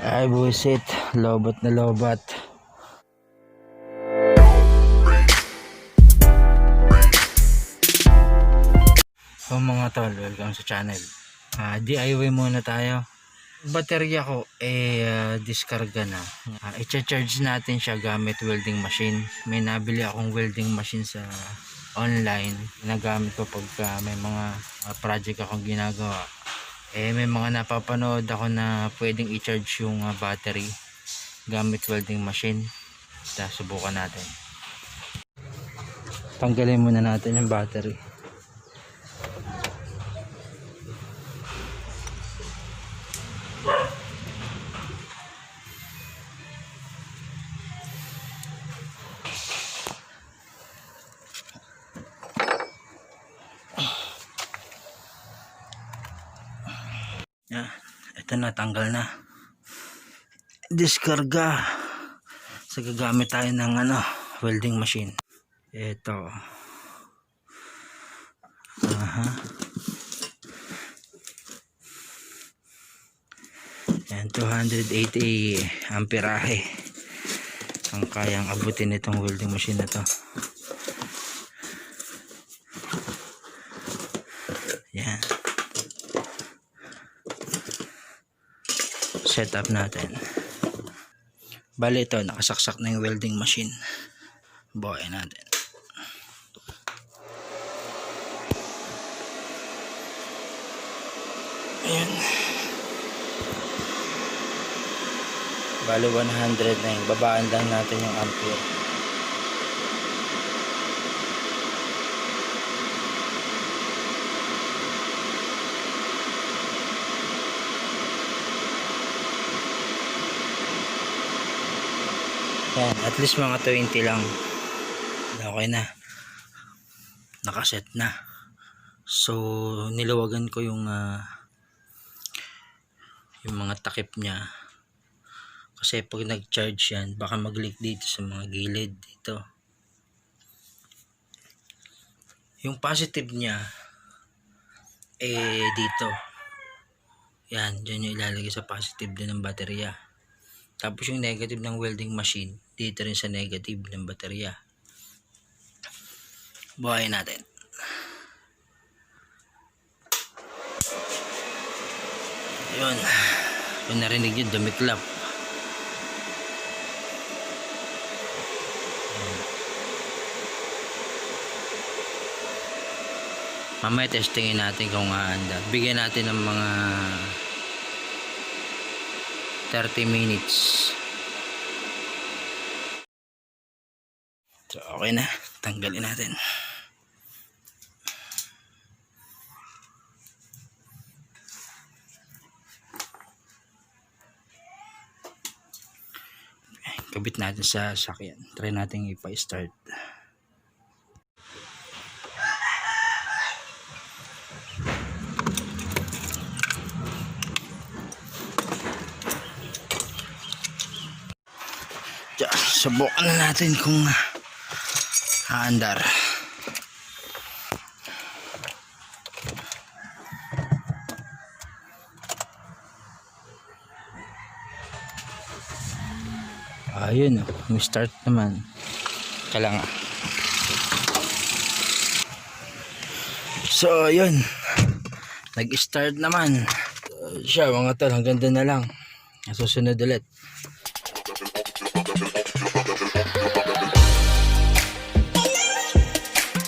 Ay buwisit, lobat na lobat. So mga tol, welcome sa channel. DIY muna tayo. Baterya ko diskarga na. I-charge natin siya gamit welding machine. May nabili akong welding machine sa online. Ginagamit ko pagka may mga project akong ginagawa. May mga napapanood ako na pwedeng i-charge yung battery gamit welding machine. Subukan natin. Tanggalin muna natin yung battery. Ito na, tanggal na. Diskarga. So gagamit tayo ng welding machine. Ito. Yan, 280 amperahe ang kayang abutin itong welding machine na to. Yan. Setup natin. Bali ito, nakasaksak na yung welding machine. Buhayin natin. Ayan. Bali 100 na yung babaan lang natin yung ampere. Yan, at least mga 20 lang. Okay na. Nakaset na. So, nilawagan ko yung mga takip niya. Kasi pag nag-charge yan, baka mag-leak dito sa mga gilid dito. Yung positive niya dito. Yan, dyan yung ilalagay sa positive din ng baterya. Tapos yung negative ng welding machine dito rin sa negative ng baterya. Buhayin natin. Ayun. Kung narinig nyo, dumiklap. Mamaya testingin natin kung aandar. Bigyan natin ng mga 30 minutes. So okay na, tanggalin natin. Kabit natin sa sasakyan. Try natin ipa-start. Subukan na natin kung aandar. Ayun, may start naman. Kailangan. So ayun, nag-start naman siya mga tol. Hanggang doon na lang. Susunod ulit.